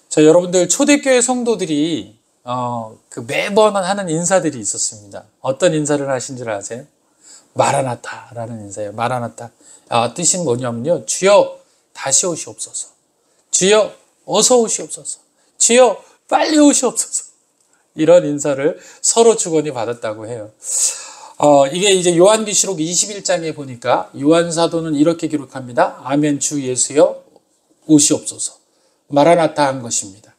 자, 여러분들 초대교회 성도들이 그 매번 하는 인사들이 있었습니다. 어떤 인사를 하신 줄 아세요? 마라나타라는 인사예요. 마라나타. 뜻이 뭐냐면요. 주여 다시 오시옵소서. 주여 어서 오시옵소서. 주여 빨리 오시옵소서. 이런 인사를 서로 주거니 받았다고 해요. 이게 이제 요한계시록 21장에 보니까 요한 사도는 이렇게 기록합니다. 아멘 주 예수여 오시옵소서. 마라나타 한 것입니다.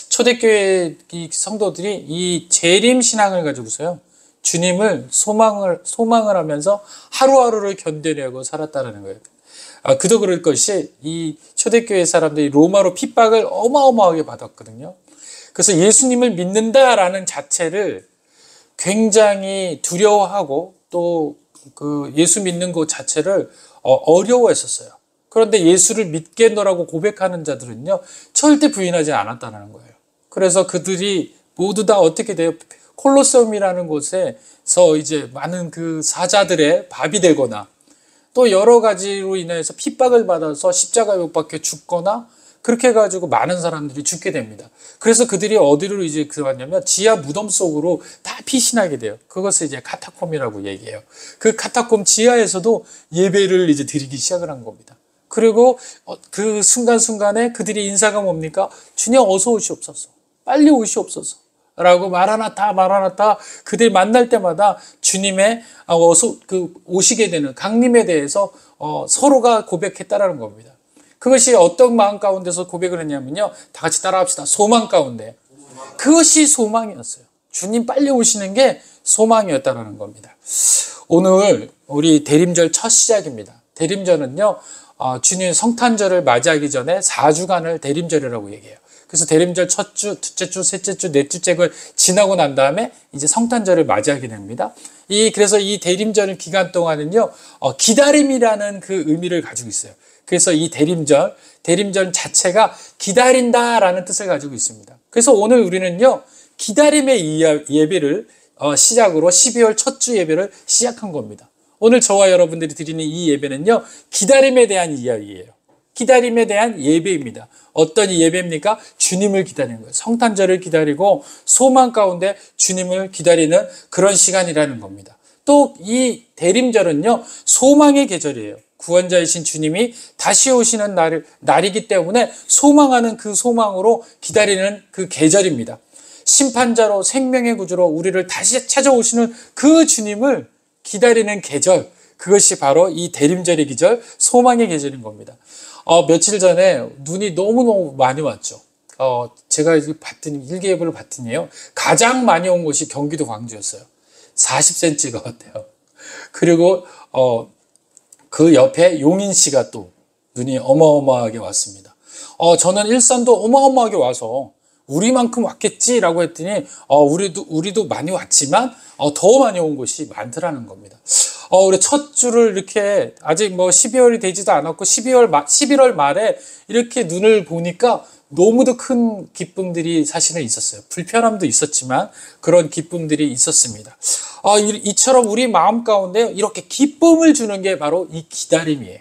초대교회 성도들이 이 재림 신앙을 가지고서요. 주님을 소망을 하면서 하루하루를 견뎌내고 살았다는 거예요. 그도 그럴 것이 이 초대교회 사람들이 로마로 핍박을 어마어마하게 받았거든요. 그래서 예수님을 믿는다라는 자체를 굉장히 두려워하고 또 그 예수 믿는 것 자체를 어려워했었어요. 그런데 예수를 믿겠노라고 고백하는 자들은요, 절대 부인하지 않았다는 거예요. 그래서 그들이 모두 다 어떻게 돼요? 콜로세움이라는 곳에서 이제 많은 그 사자들의 밥이 되거나 또 여러 가지로 인해서 핍박을 받아서 십자가에 못 박혀 죽거나 그렇게 해가지고 많은 사람들이 죽게 됩니다. 그래서 그들이 어디로 이제 들어갔냐면 지하 무덤 속으로 다 피신하게 돼요. 그것을 이제 카타콤이라고 얘기해요. 그 카타콤 지하에서도 예배를 이제 드리기 시작을 한 겁니다. 그리고 그 순간순간에 그들의 인사가 뭡니까? 주님 어서 오시옵소서. 빨리 오시옵소서. 라고 마라나타 마라나타 그들이 만날 때마다 주님의 오시게 되는 강림에 대해서 서로가 고백했다라는 겁니다. 그것이 어떤 마음 가운데서 고백을 했냐면요. 다 같이 따라합시다. 소망 가운데. 그것이 소망이었어요. 주님 빨리 오시는 게 소망이었다는 겁니다. 오늘 우리 대림절 첫 시작입니다. 대림절은요. 주님 성탄절을 맞이하기 전에 4주간을 대림절이라고 얘기해요. 그래서 대림절 첫 주, 둘째 주, 셋째 주, 넷째째를 지나고 난 다음에 이제 성탄절을 맞이하게 됩니다. 그래서 이 대림절 기간 동안은요, 기다림이라는 그 의미를 가지고 있어요. 그래서 이 대림절 자체가 기다린다라는 뜻을 가지고 있습니다. 그래서 오늘 우리는요, 기다림의 예배를 시작으로 12월 첫 주 예배를 시작한 겁니다. 오늘 저와 여러분들이 드리는 이 예배는요, 기다림에 대한 이야기예요. 기다림에 대한 예배입니다. 어떤 예배입니까? 주님을 기다리는 거예요. 성탄절을 기다리고 소망 가운데 주님을 기다리는 그런 시간이라는 겁니다. 또 이 대림절은요, 소망의 계절이에요. 구원자이신 주님이 다시 오시는 날이기 때문에 소망하는 그 소망으로 기다리는 그 계절입니다. 심판자로 생명의 구주로 우리를 다시 찾아오시는 그 주님을 기다리는 계절, 그것이 바로 이 대림절의 계절, 소망의 계절인 겁니다. 며칠 전에 눈이 너무너무 많이 왔죠. 제가 일기예보를 봤더니요, 가장 많이 온 곳이 경기도 광주였어요. 40cm가 왔대요. 그리고 그 옆에 용인시가 또 눈이 어마어마하게 왔습니다. 저는 일산도 어마어마하게 와서 우리만큼 왔겠지라고 했더니 우리도 많이 왔지만 더 많이 온 곳이 많더라는 겁니다. 우리 첫 주를 이렇게 아직 12월이 되지도 않았고 11월 말에 이렇게 눈을 보니까 너무도 큰 기쁨들이 사실은 있었어요. 불편함도 있었지만 그런 기쁨들이 있었습니다. 이처럼 우리 마음 가운데 이렇게 기쁨을 주는 게 바로 이 기다림이에요.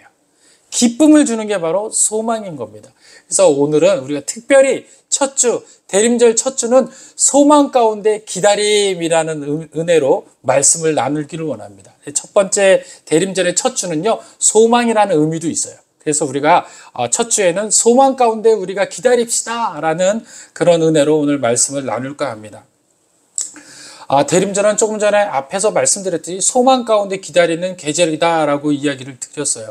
기쁨을 주는 게 바로 소망인 겁니다. 그래서 오늘은 우리가 특별히 첫 주, 대림절 첫 주는 소망 가운데 기다림이라는 은혜로 말씀을 나누기를 원합니다. 첫 번째 대림절의 첫 주는요, 소망이라는 의미도 있어요. 그래서 우리가 첫 주에는 소망 가운데 우리가 기다립시다 라는 그런 은혜로 오늘 말씀을 나눌까 합니다. 대림절은 조금 전에 앞에서 말씀드렸듯이 소망 가운데 기다리는 계절이다 라고 이야기를 드렸어요.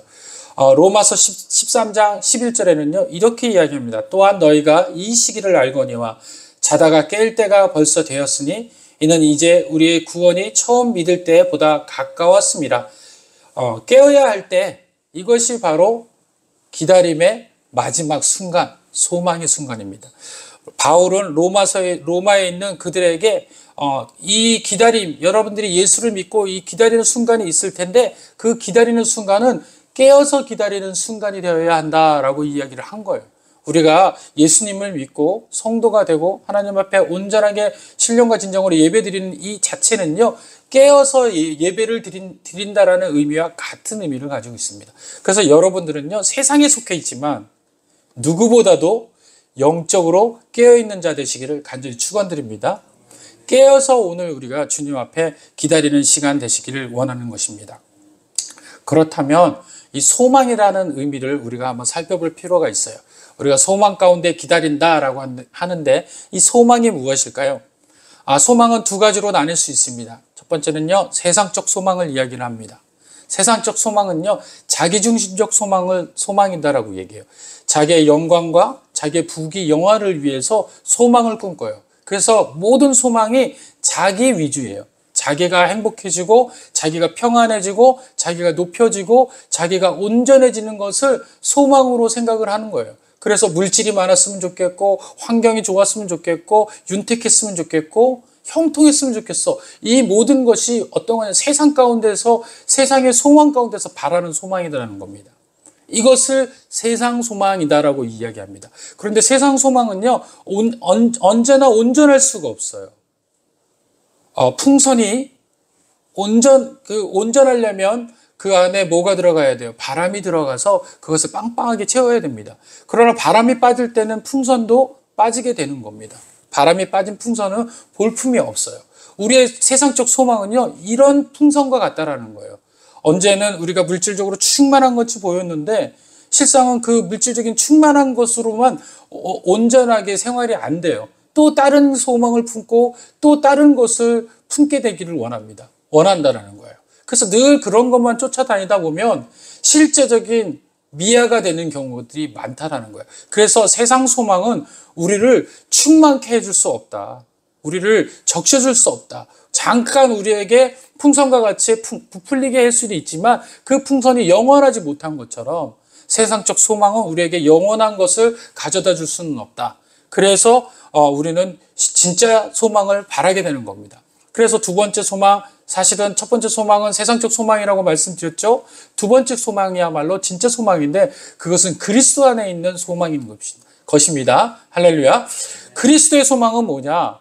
로마서 13장 11절에는요, 이렇게 이야기합니다. 또한 너희가 이 시기를 알거니와 자다가 깰 때가 벌써 되었으니 이는 이제 우리의 구원이 처음 믿을 때보다 가까웠습니다. 깨어야 할 때 이것이 바로 기다림의 마지막 순간, 소망의 순간입니다. 바울은 로마에 있는 그들에게 이 기다림, 여러분들이 예수를 믿고 이 기다리는 순간이 있을 텐데 그 기다리는 순간은 깨어서 기다리는 순간이 되어야 한다라고 이야기를 한 거예요. 우리가 예수님을 믿고 성도가 되고 하나님 앞에 온전하게 신령과 진정으로 예배드리는 이 자체는요, 깨어서 예배를 드린다라는 의미와 같은 의미를 가지고 있습니다. 그래서 여러분들은요, 세상에 속해 있지만 누구보다도 영적으로 깨어있는 자 되시기를 간절히 축원드립니다. 깨어서 오늘 우리가 주님 앞에 기다리는 시간 되시기를 원하는 것입니다. 그렇다면 이 소망이라는 의미를 우리가 한번 살펴볼 필요가 있어요. 우리가 소망 가운데 기다린다라고 하는데 이 소망이 무엇일까요? 소망은 두 가지로 나뉠 수 있습니다. 첫 번째는요, 세상적 소망을 이야기를 합니다. 세상적 소망은요, 자기중심적 소망이다라고 얘기해요. 자기의 영광과 자기의 부귀 영화를 위해서 소망을 꿈꿔요. 그래서 모든 소망이 자기 위주예요. 자기가 행복해지고, 자기가 평안해지고, 자기가 높여지고, 자기가 온전해지는 것을 소망으로 생각을 하는 거예요. 그래서 물질이 많았으면 좋겠고, 환경이 좋았으면 좋겠고, 윤택했으면 좋겠고, 형통했으면 좋겠어. 이 모든 것이 어떤 거냐, 세상 가운데서, 세상의 소망 가운데서 바라는 소망이라는 겁니다. 이것을 세상 소망이다라고 이야기합니다. 그런데 세상 소망은요, 언제나 온전할 수가 없어요. 풍선이 온전하려면 그 안에 뭐가 들어가야 돼요? 바람이 들어가서 그것을 빵빵하게 채워야 됩니다. 그러나 바람이 빠질 때는 풍선도 빠지게 되는 겁니다. 바람이 빠진 풍선은 볼품이 없어요. 우리의 세상적 소망은요, 이런 풍선과 같다라는 거예요. 언제는 우리가 물질적으로 충만한 것이 보였는데 실상은 그 물질적인 충만한 것으로만 온전하게 생활이 안 돼요. 또 다른 소망을 품고 또 다른 것을 품게 되기를 원한다라는 거예요. 그래서 늘 그런 것만 쫓아다니다 보면 실제적인 미아가 되는 경우들이 많다라는 거예요. 그래서 세상 소망은 우리를 충만케 해줄 수 없다. 우리를 적셔줄 수 없다. 잠깐 우리에게 풍선과 같이 부풀리게 할 수도 있지만 그 풍선이 영원하지 못한 것처럼 세상적 소망은 우리에게 영원한 것을 가져다 줄 수는 없다. 그래서 우리는 진짜 소망을 바라게 되는 겁니다. 그래서 두 번째 소망, 사실은 첫 번째 소망은 세상적 소망이라고 말씀드렸죠. 두 번째 소망이야말로 진짜 소망인데 그것은 그리스도 안에 있는 소망인 것입니다. 할렐루야. 그리스도의 소망은 뭐냐?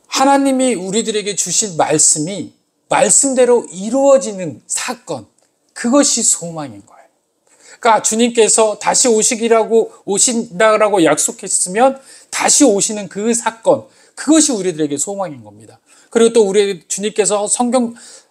하나님이 우리들에게 주신 말씀이 말씀대로 이루어지는 사건, 그것이 소망인 거예요. 그러니까 주님께서 다시 오신다라고 약속했으면 다시 오시는 그 사건, 그것이 우리들에게 소망인 겁니다. 그리고 또 우리 주님께서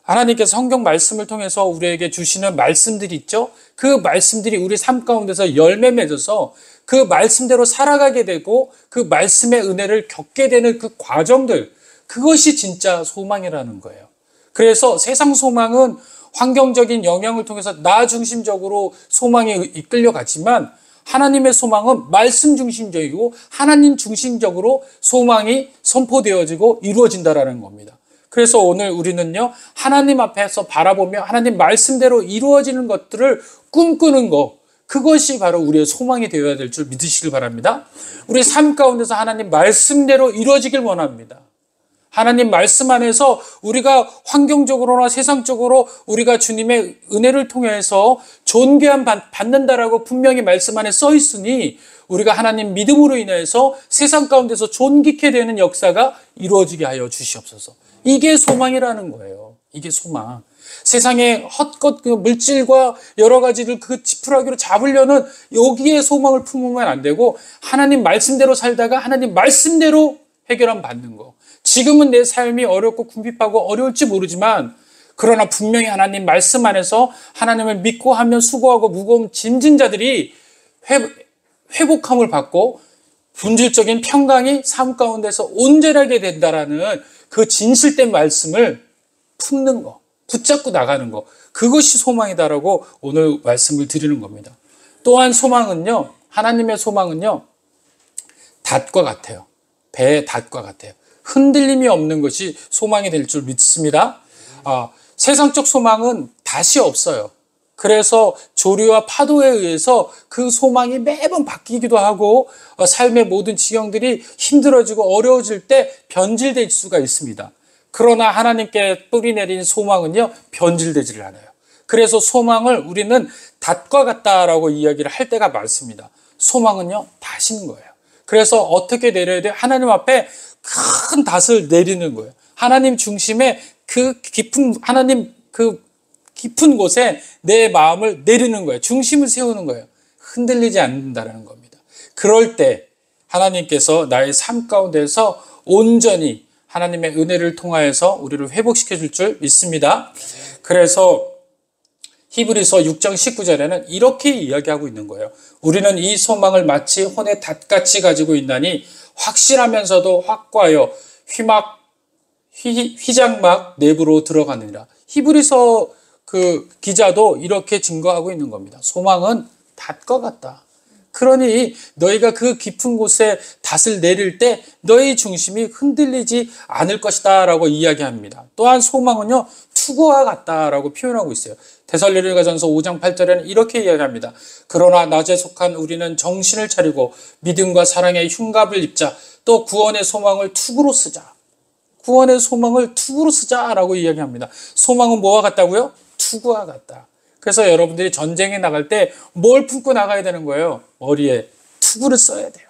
하나님께서 성경 말씀을 통해서 우리에게 주시는 말씀들이 있죠. 그 말씀들이 우리 삶 가운데서 열매 맺어서 그 말씀대로 살아가게 되고 그 말씀의 은혜를 겪게 되는 그 과정들, 그것이 진짜 소망이라는 거예요. 그래서 세상 소망은 환경적인 영향을 통해서 나 중심적으로 소망에 이끌려가지만 하나님의 소망은 말씀 중심적이고 하나님 중심적으로 소망이 선포되어지고 이루어진다라는 겁니다. 그래서 오늘 우리는요, 하나님 앞에서 바라보며 하나님 말씀대로 이루어지는 것들을 꿈꾸는 것, 그것이 바로 우리의 소망이 되어야 될 줄 믿으시길 바랍니다. 우리 삶 가운데서 하나님 말씀대로 이루어지길 원합니다. 하나님 말씀 안에서 우리가 환경적으로나 세상적으로 우리가 주님의 은혜를 통해서 존귀함 받는다라고 분명히 말씀 안에 써 있으니 우리가 하나님 믿음으로 인해서 세상 가운데서 존귀케 되는 역사가 이루어지게 하여 주시옵소서. 이게 소망이라는 거예요. 이게 소망. 세상의 헛것 물질과 여러 가지를 그 지푸라기로 잡으려는 여기에 소망을 품으면 안 되고 하나님 말씀대로 살다가 하나님 말씀대로 해결함 받는 거. 지금은 내 삶이 어렵고 궁핍하고 어려울지 모르지만 그러나 분명히 하나님 말씀 안에서 하나님을 믿고 하면 수고하고 무거운 짐진 자들이 회복함을 받고 본질적인 평강이 삶 가운데서 온전하게 된다라는 그 진실된 말씀을 품는 거, 붙잡고 나가는 거, 그것이 소망이다라고 오늘 말씀을 드리는 겁니다. 또한 소망은요, 하나님의 소망은요, 닷과 같아요. 배의 닷과 같아요. 흔들림이 없는 것이 소망이 될 줄 믿습니다. 세상적 소망은 닷이 없어요. 그래서 조류와 파도에 의해서 그 소망이 매번 바뀌기도 하고 삶의 모든 지경들이 힘들어지고 어려워질 때 변질될 수가 있습니다. 그러나 하나님께 뿌리내린 소망은요, 변질되지를 않아요. 그래서 소망을 우리는 닷과 같다라고 이야기를 할 때가 많습니다. 소망은요, 닷인 거예요. 그래서 어떻게 내려야 돼요? 하나님 앞에 큰 닷을 내리는 거예요. 하나님 중심에 하나님 그 깊은 곳에 내 마음을 내리는 거예요. 중심을 세우는 거예요. 흔들리지 않는다는 겁니다. 그럴 때 하나님께서 나의 삶 가운데서 온전히 하나님의 은혜를 통하여서 우리를 회복시켜 줄 줄 믿습니다. 그래서 히브리서 6장 19절에는 이렇게 이야기하고 있는 거예요. 우리는 이 소망을 마치 혼의 닷같이 가지고 있나니 확실하면서도 확고하여 휘장막 내부로 들어가느니라. 히브리서 그 기자도 이렇게 증거하고 있는 겁니다. 소망은 닷과 같다. 그러니 너희가 그 깊은 곳에 닷을 내릴 때 너희 중심이 흔들리지 않을 것이다 라고 이야기합니다. 또한 소망은요 투구와 같다라고 표현하고 있어요. 데살로니가전서 5장 8절에는 이렇게 이야기합니다. 그러나 낮에 속한 우리는 정신을 차리고 믿음과 사랑의 흉갑을 입자. 또 구원의 소망을 투구로 쓰자. 구원의 소망을 투구로 쓰자라고 이야기합니다. 소망은 뭐와 같다고요? 투구와 같다. 그래서 여러분들이 전쟁에 나갈 때 뭘 품고 나가야 되는 거예요? 머리에 투구를 써야 돼요.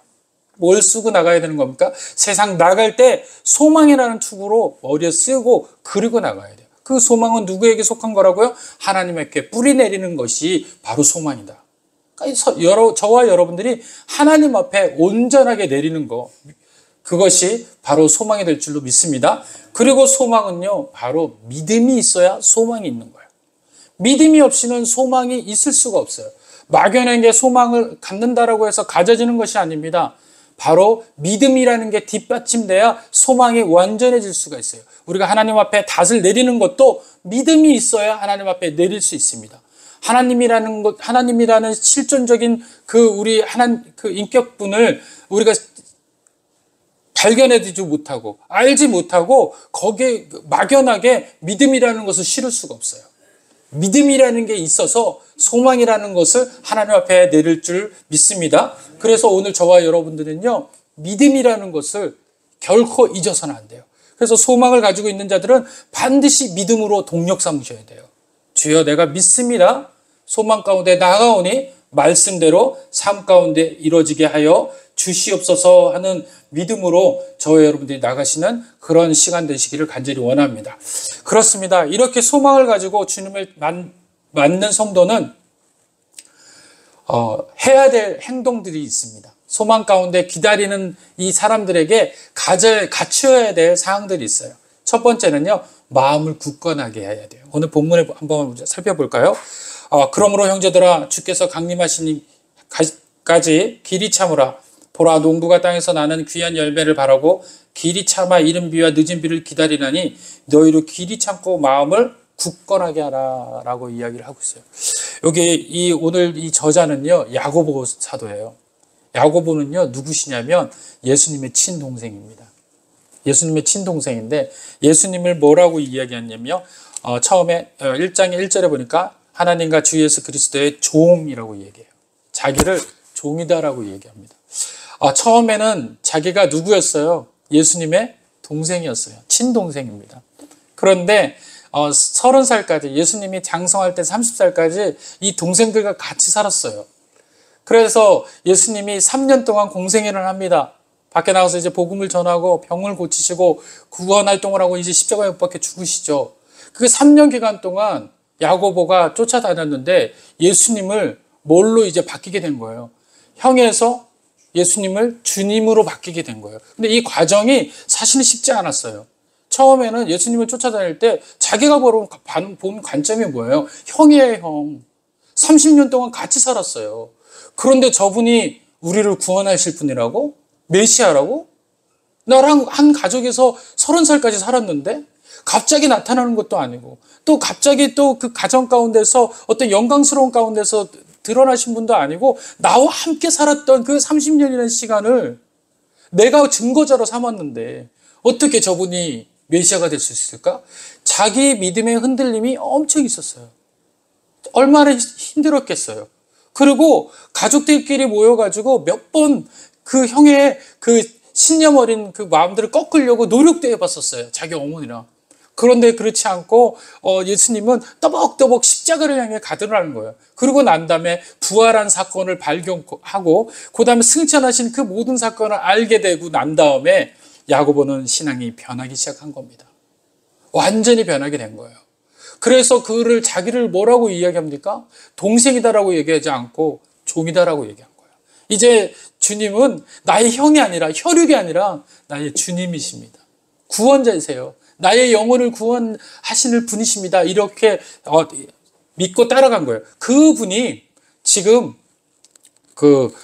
뭘 쓰고 나가야 되는 겁니까? 세상 나갈 때 소망이라는 투구로 머리에 쓰고 그리고 나가야 돼요. 그 소망은 누구에게 속한 거라고요? 하나님께 뿌리 내리는 것이 바로 소망이다. 그러니까 저와 여러분들이 하나님 앞에 온전하게 내리는 거, 그것이 바로 소망이 될 줄로 믿습니다. 그리고 소망은요, 바로 믿음이 있어야 소망이 있는 거예요. 믿음이 없이는 소망이 있을 수가 없어요. 막연하게 소망을 갖는다라고 해서 가져지는 것이 아닙니다. 바로 믿음이라는 게 뒷받침돼야 소망이 완전해질 수가 있어요. 우리가 하나님 앞에 닷을 내리는 것도 믿음이 있어야 하나님 앞에 내릴 수 있습니다. 하나님이라는 실존적인 우리 인격분을 우리가 발견해두지 못하고 알지 못하고 거기에 막연하게 믿음이라는 것을 실을 수가 없어요. 믿음이라는 게 있어서 소망이라는 것을 하나님 앞에 내릴 줄 믿습니다. 그래서 오늘 저와 여러분들은요, 믿음이라는 것을 결코 잊어서는 안 돼요. 그래서 소망을 가지고 있는 자들은 반드시 믿음으로 동력 삼으셔야 돼요. 주여 내가 믿습니다. 소망 가운데 나아가오니 말씀대로 삶 가운데 이루어지게 하여 주시옵소서 하는 믿음으로 저와 여러분들이 나가시는 그런 시간 되시기를 간절히 원합니다. 그렇습니다. 이렇게 소망을 가지고 주님을 맞는 성도는 해야 될 행동들이 있습니다. 소망 가운데 기다리는 이 사람들에게 갖추어야 될 사항들이 있어요. 첫 번째는요, 마음을 굳건하게 해야 돼요. 오늘 본문을 한번 살펴볼까요? 그러므로 형제들아, 주께서 강림하시니까지 길이 참으라. 보라, 농부가 땅에서 나는 귀한 열매를 바라고 길이 참아 이른 비와 늦은 비를 기다리나니 너희로 길이 참고 마음을 굳건하게 하라 라고 이야기를 하고 있어요. 여기 오늘 이 저자는요, 야고보 사도예요. 야고보는요, 누구시냐면 예수님의 친동생입니다. 예수님의 친동생인데 예수님을 뭐라고 이야기했냐면요, 처음에 1장 1절에 보니까 하나님과 주 예수 그리스도의 종이라고 얘기해요. 자기를 종이다라고 얘기합니다. 처음에는 자기가 누구였어요? 예수님의 동생이었어요. 친동생입니다. 그런데 30살까지, 예수님이 장성할 때 30살까지 이 동생들과 같이 살았어요. 그래서 예수님이 3년 동안 공생애를 합니다. 밖에 나가서 이제 복음을 전하고 병을 고치시고 구원 활동을 하고 이제 십자가에 못 박혀 죽으시죠. 그 3년 기간 동안 야고보가 쫓아다녔는데 예수님을 뭘로 이제 바뀌게 된 거예요? 형에서 예수님을 주님으로 바뀌게 된 거예요. 근데 이 과정이 사실은 쉽지 않았어요. 처음에는 예수님을 쫓아다닐 때 자기가 본 관점이 뭐예요? 형이에요, 형. 30년 동안 같이 살았어요. 그런데 저분이 우리를 구원하실 분이라고? 메시아라고? 나랑 한 가족에서 30살까지 살았는데 갑자기 나타나는 것도 아니고 또 갑자기 또 그 가정 가운데서 어떤 영광스러운 가운데서 드러나신 분도 아니고 나와 함께 살았던 그 30년이라는 시간을 내가 증거자로 삼았는데 어떻게 저분이 메시아가 될 수 있을까? 자기 믿음의 흔들림이 엄청 있었어요. 얼마나 힘들었겠어요. 그리고 가족들끼리 모여가지고 몇 번 그 형의 그 신념 어린 그 마음들을 꺾으려고 노력도 해봤었어요. 자기 어머니랑. 그런데 그렇지 않고 예수님은 떠벅떠벅 십자가를 향해 가더라는 거예요. 그러고 난 다음에 부활한 사건을 발견하고 그 다음에 승천하신 그 모든 사건을 알게 되고 난 다음에 야고보는 신앙이 변하기 시작한 겁니다. 완전히 변하게 된 거예요. 그래서 자기를 뭐라고 이야기합니까? 동생이다라고 얘기하지 않고 종이다라고 얘기한 거예요. 이제 주님은 나의 형이 아니라, 혈육이 아니라 나의 주님이십니다. 구원자이세요. 나의 영혼을 구원하시는 분이십니다. 이렇게 믿고 따라간 거예요. 그분이 지금 그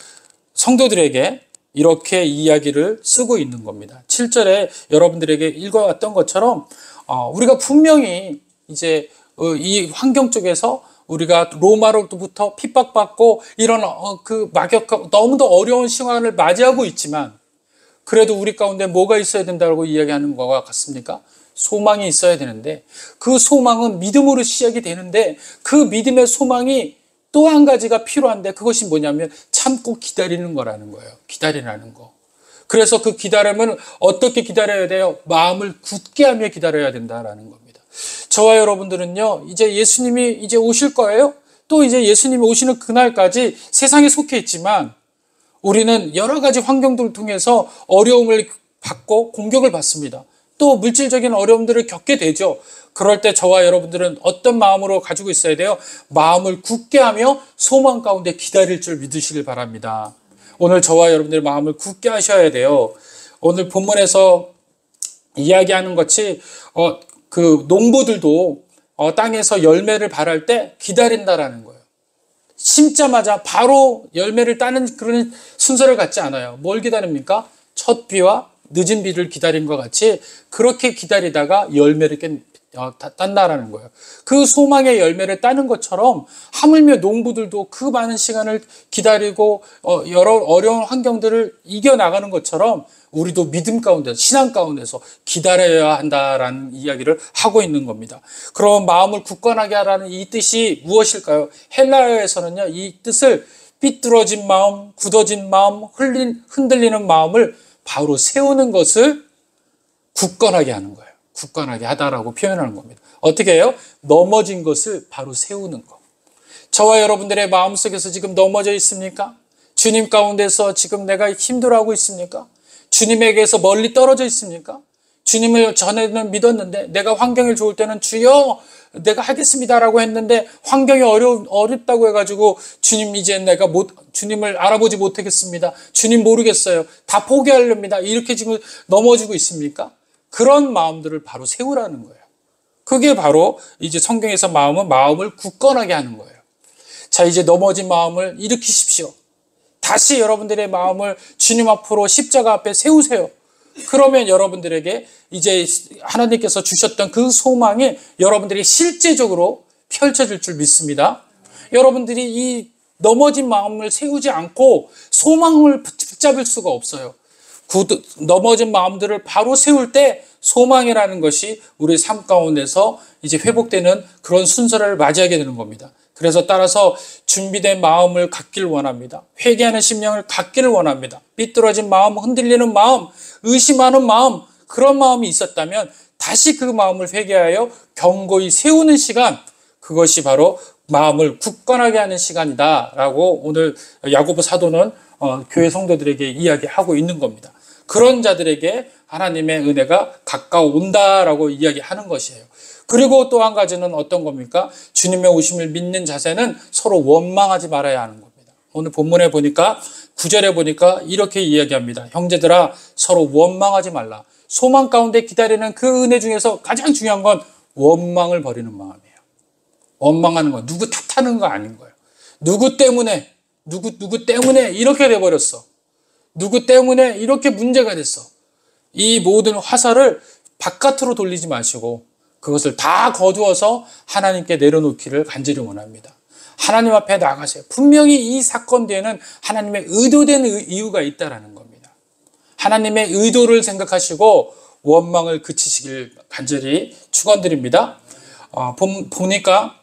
성도들에게 이렇게 이야기를 쓰고 있는 겁니다. 7절에 여러분들에게 읽어왔던 것처럼 우리가 분명히 이제 이 환경 쪽에서 우리가 로마로부터 핍박받고 이런 그 막역하고 너무도 어려운 시간을 맞이하고 있지만 그래도 우리 가운데 뭐가 있어야 된다고 이야기하는 것과 같습니까? 소망이 있어야 되는데 그 소망은 믿음으로 시작이 되는데 그 믿음의 소망이 또 한 가지가 필요한데 그것이 뭐냐면 참고 기다리는 거라는 거예요. 기다리라는 거. 그래서 그 기다림은 어떻게 기다려야 돼요? 마음을 굳게 하며 기다려야 된다라는 겁니다. 저와 여러분들은요, 이제 예수님이 이제 오실 거예요. 또 이제 예수님이 오시는 그날까지 세상에 속해 있지만 우리는 여러 가지 환경들을 통해서 어려움을 받고 공격을 받습니다. 또 물질적인 어려움들을 겪게 되죠. 그럴 때 저와 여러분들은 어떤 마음으로 가지고 있어야 돼요? 마음을 굳게 하며 소망 가운데 기다릴 줄 믿으시길 바랍니다. 오늘 저와 여러분들의 마음을 굳게 하셔야 돼요. 오늘 본문에서 이야기하는 것이 그 농부들도 땅에서 열매를 발할 때 기다린다라는 거예요. 심자마자 바로 열매를 따는 그런 순서를 갖지 않아요. 뭘 기다립니까? 첫 비와 늦은 비를 기다린 것 같이 그렇게 기다리다가 열매를 딴다라는 거예요. 그 소망의 열매를 따는 것처럼 하물며 농부들도 그 많은 시간을 기다리고 여러 어려운 환경들을 이겨나가는 것처럼 우리도 믿음 가운데서 신앙 가운데서 기다려야 한다라는 이야기를 하고 있는 겁니다. 그럼 마음을 굳건하게 하라는 이 뜻이 무엇일까요? 헬라어에서는요, 이 뜻을 삐뚤어진 마음, 굳어진 마음, 흔들리는 마음을 바로 세우는 것을 굳건하게 하는 거예요. 굳건하게 하다라고 표현하는 겁니다. 어떻게 해요? 넘어진 것을 바로 세우는 거. 저와 여러분들의 마음속에서 지금 넘어져 있습니까? 주님 가운데서 지금 내가 힘들어하고 있습니까? 주님에게서 멀리 떨어져 있습니까? 주님을 전에는 믿었는데 내가 환경이 좋을 때는 주여 내가 하겠습니다라고 했는데 환경이 어렵다고 해가지고 주님 이제 내가 주님을 알아보지 못하겠습니다. 주님 모르겠어요. 다 포기하렵니다. 이렇게 지금 넘어지고 있습니까? 그런 마음들을 바로 세우라는 거예요. 그게 바로 이제 성경에서 마음을 굳건하게 하는 거예요. 자, 이제 넘어진 마음을 일으키십시오. 다시 여러분들의 마음을 주님 앞으로 십자가 앞에 세우세요. 그러면 여러분들에게 이제 하나님께서 주셨던 그 소망이 여러분들에게 실제적으로 펼쳐질 줄 믿습니다. 여러분들이 이 넘어진 마음을 세우지 않고 소망을 붙잡을 수가 없어요. 넘어진 마음들을 바로 세울 때 소망이라는 것이 우리 삶 가운데서 이제 회복되는 그런 순서를 맞이하게 되는 겁니다. 그래서 따라서 준비된 마음을 갖기를 원합니다. 회개하는 심령을 갖기를 원합니다. 삐뚤어진 마음, 흔들리는 마음, 의심하는 마음, 그런 마음이 있었다면 다시 그 마음을 회개하여 견고히 세우는 시간, 그것이 바로 마음을 굳건하게 하는 시간이다라고 오늘 야고보 사도는 교회 성도들에게 이야기하고 있는 겁니다. 그런 자들에게 하나님의 은혜가 가까워온다라고 이야기하는 것이에요. 그리고 또 한 가지는 어떤 겁니까? 주님의 오심을 믿는 자세는 서로 원망하지 말아야 하는 겁니다. 오늘 본문에 보니까 9절에 보니까 이렇게 이야기합니다. 형제들아 서로 원망하지 말라. 소망 가운데 기다리는 그 은혜 중에서 가장 중요한 건 원망을 버리는 마음이에요. 원망하는 거, 누구 탓하는 거 아닌 거예요. 누구 때문에 이렇게 돼버렸어. 누구 때문에 이렇게 문제가 됐어. 이 모든 화살을 바깥으로 돌리지 마시고 그것을 다 거두어서 하나님께 내려놓기를 간절히 원합니다. 하나님 앞에 나가세요. 분명히 이 사건 뒤에는 하나님의 의도된 이유가 있다라는 겁니다. 하나님의 의도를 생각하시고 원망을 그치시길 간절히 축원드립니다. 보니까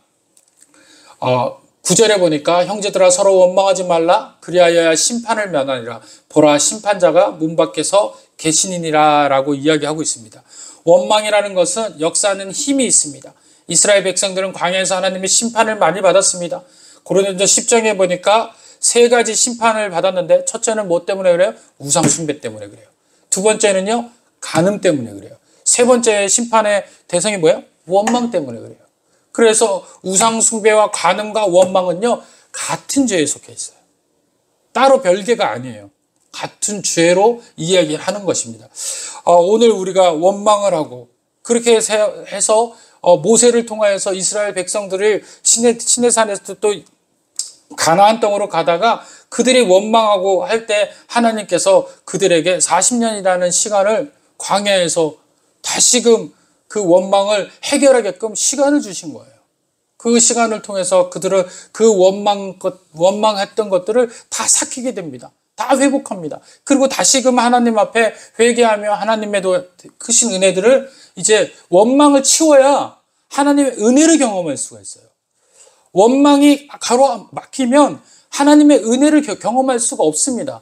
9절에 보니까 형제들아 서로 원망하지 말라 그리하여야 심판을 면하리라. 보라 심판자가 문 밖에서 계시니라 라고 이야기하고 있습니다. 원망이라는 것은 역사하는 힘이 있습니다. 이스라엘 백성들은 광야에서 하나님의 심판을 많이 받았습니다. 고린도전서 10장에 보니까 세 가지 심판을 받았는데 첫째는 뭐 때문에 그래요? 우상 숭배 때문에 그래요. 두 번째는요 간음 때문에 그래요. 세 번째 심판의 대상이 뭐예요? 원망 때문에 그래요. 그래서 우상 숭배와 간음과 원망은요 같은 죄에 속해 있어요. 따로 별개가 아니에요. 같은 죄로 이야기하는 것입니다. 오늘 우리가 원망을 하고 그렇게 해서 모세를 통하여서 이스라엘 백성들을 시내산에서 또 가나안 땅으로 가다가 그들이 원망하고 할 때 하나님께서 그들에게 40년이라는 시간을 광야에서 다시금 그 원망을 해결하게끔 시간을 주신 거예요. 그 시간을 통해서 그들은 그 원망했던 것들을 다 삭히게 됩니다. 다 회복합니다. 그리고 다시금 하나님 앞에 회개하며 하나님의 크신 은혜들을 이제 원망을 치워야 하나님의 은혜를 경험할 수가 있어요. 원망이 가로막히면 하나님의 은혜를 경험할 수가 없습니다.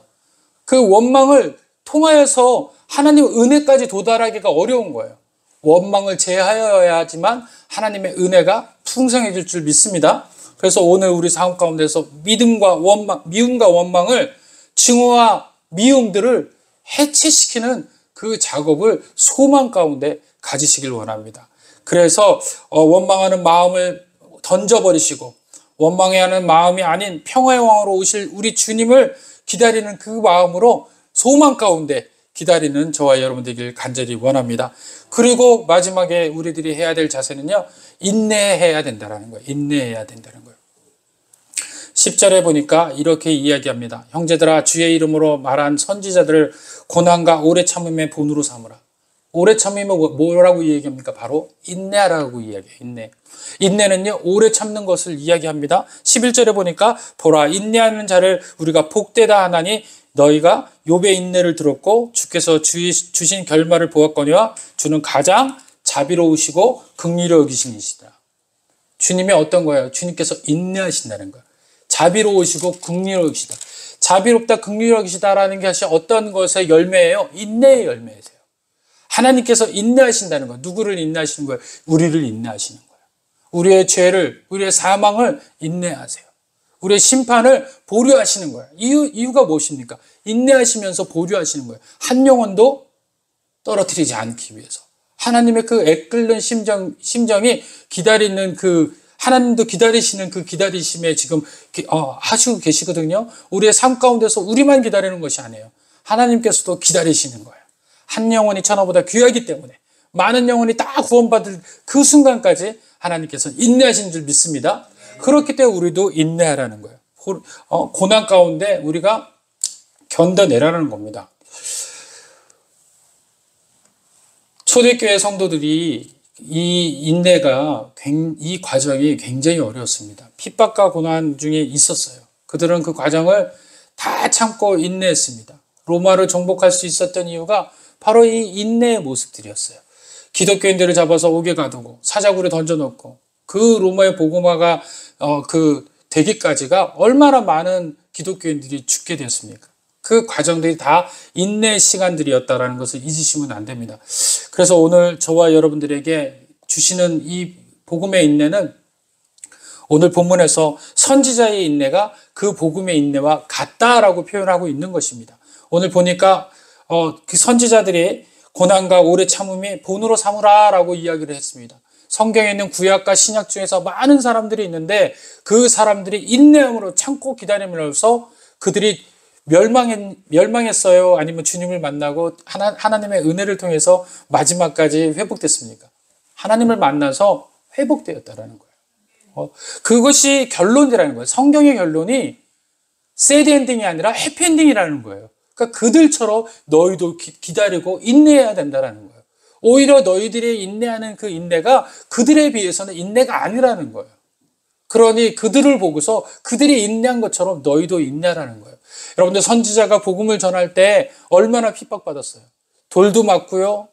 그 원망을 통하여서 하나님의 은혜까지 도달하기가 어려운 거예요. 원망을 제하여야 하지만 하나님의 은혜가 풍성해질 줄 믿습니다. 그래서 오늘 우리 삶 가운데서 미움과 원망을 증오와 미움들을 해체시키는 그 작업을 소망 가운데 가지시길 원합니다. 그래서 원망하는 마음을 던져버리시고 원망해하는 마음이 아닌 평화의 왕으로 오실 우리 주님을 기다리는 그 마음으로 소망 가운데 기다리는 저와 여러분 되길 간절히 원합니다. 그리고 마지막에 우리들이 해야 될 자세는요, 인내해야 된다는 거예요. 인내해야 된다는 거예요. 10절에 보니까 이렇게 이야기합니다. 형제들아, 주의 이름으로 말한 선지자들을 고난과 오래 참음의 본으로 삼으라. 오래 참으면 뭐라고 이야기합니까? 바로 인내하라고 이야기해요. 인내. 인내는요, 오래 참는 것을 이야기합니다. 11절에 보니까 보라, 인내하는 자를 우리가 복되다 하나니 너희가 욥의 인내를 들었고 주께서 주신 결말을 보았거니와 주는 가장 자비로우시고 긍휼히 여기신 이시다. 주님이 어떤 거예요? 주님께서 인내하신다는 거예요. 자비로우시고 긍휼히 여기시다. 자비롭다, 긍휼히 여기시다라는 것이 어떤 것의 열매예요? 인내의 열매이세요. 하나님께서 인내하신다는 거예요. 누구를 인내하시는 거예요? 우리를 인내하시는 거예요. 우리의 죄를, 우리의 사망을 인내하세요. 우리의 심판을 보류하시는 거예요. 이유가 무엇입니까? 인내하시면서 보류하시는 거예요. 한 영혼도 떨어뜨리지 않기 위해서. 하나님의 그 애끓는 심정이 기다리는 하나님도 기다리시는 그 기다리심에 지금 하시고 계시거든요. 우리의 삶 가운데서 우리만 기다리는 것이 아니에요. 하나님께서도 기다리시는 거예요. 한 영혼이 천하보다 귀하기 때문에 많은 영혼이 다 구원받을 그 순간까지 하나님께서 인내하신 줄 믿습니다. 그렇기 때문에 우리도 인내하라는 거예요. 고난 가운데 우리가 견뎌내라는 겁니다. 초대교회 성도들이 이 과정이 굉장히 어려웠습니다. 핍박과 고난 중에 있었어요. 그들은 그 과정을 다 참고 인내했습니다. 로마를 정복할 수 있었던 이유가 바로 이 인내의 모습들이었어요. 기독교인들을 잡아서 옥에 가두고 사자굴에 던져놓고 그 로마의 복음화가 되기까지가 얼마나 많은 기독교인들이 죽게 되었습니까? 그 과정들이 다 인내의 시간들이었다는 것을 잊으시면 안 됩니다. 그래서 오늘 저와 여러분들에게 주시는 이 복음의 인내는 오늘 본문에서 선지자의 인내가 그 복음의 인내와 같다라고 표현하고 있는 것입니다. 오늘 보니까 그 선지자들이 고난과 오래 참음이 본으로 삼으라라고 이야기를 했습니다. 성경에 있는 구약과 신약 중에서 많은 사람들이 있는데 그 사람들이 인내함으로 참고 기다림으로써 그들이 멸망했어요? 아니면 주님을 만나고 하나님의 은혜를 통해서 마지막까지 회복됐습니까? 하나님을 만나서 회복되었다라는 거예요. 그것이 결론이라는 거예요. 성경의 결론이 새드 엔딩이 아니라 해피 엔딩이라는 거예요. 그러니까 그들처럼 너희도 기다리고 인내해야 된다는 거예요. 오히려 너희들이 인내하는 그 인내가 그들에 비해서는 인내가 아니라는 거예요. 그러니 그들을 보고서 그들이 인내한 것처럼 너희도 인내하라는 거예요. 여러분들 선지자가 복음을 전할 때 얼마나 핍박받았어요. 돌도 맞고요.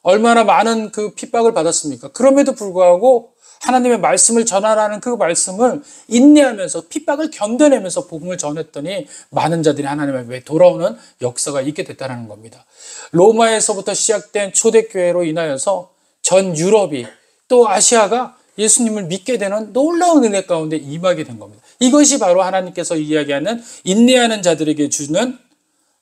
얼마나 많은 그 핍박을 받았습니까? 그럼에도 불구하고 하나님의 말씀을 전하라는 그 말씀을 인내하면서 핍박을 견뎌내면서 복음을 전했더니 많은 자들이 하나님의 돌아오는 역사가 있게 됐다는 겁니다. 로마에서부터 시작된 초대교회로 인하여서 전 유럽이 또 아시아가 예수님을 믿게 되는 놀라운 은혜 가운데 임하게 된 겁니다. 이것이 바로 하나님께서 이야기하는 인내하는 자들에게 주는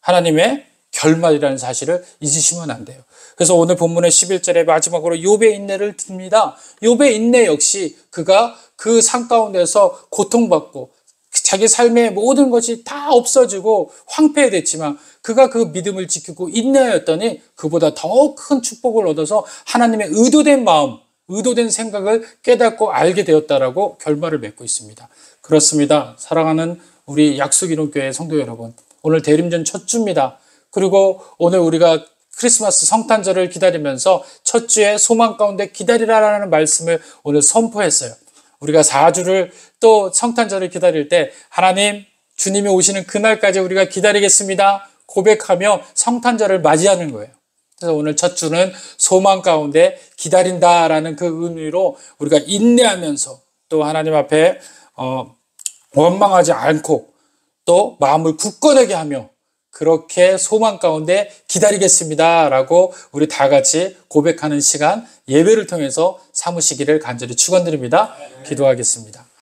하나님의 결말이라는 사실을 잊으시면 안 돼요. 그래서 오늘 본문의 11절에 마지막으로 욥의 인내를 듭니다. 욥의 인내 역시 그가 그 산 가운데서 고통받고 자기 삶의 모든 것이 다 없어지고 황폐해됐지만 그가 그 믿음을 지키고 인내하였더니 그보다 더 큰 축복을 얻어서 하나님의 의도된 마음, 의도된 생각을 깨닫고 알게 되었다라고 결말을 맺고 있습니다. 그렇습니다. 사랑하는 우리 약속이론교회 성도 여러분, 오늘 대림전 첫 주입니다. 그리고 오늘 우리가 크리스마스 성탄절을 기다리면서 첫 주에 소망 가운데 기다리라라는 말씀을 오늘 선포했어요. 우리가 4주를 또 성탄절을 기다릴 때 하나님, 주님이 오시는 그날까지 우리가 기다리겠습니다 고백하며 성탄절을 맞이하는 거예요. 그래서 오늘 첫 주는 소망 가운데 기다린다라는 그 의미로 우리가 인내하면서 또 하나님 앞에 원망하지 않고 또 마음을 굳건하게 하며 그렇게 소망 가운데 기다리겠습니다라고 우리 다 같이 고백하는 시간 예배를 통해서 삼으시기를 간절히 축원드립니다. 기도하겠습니다.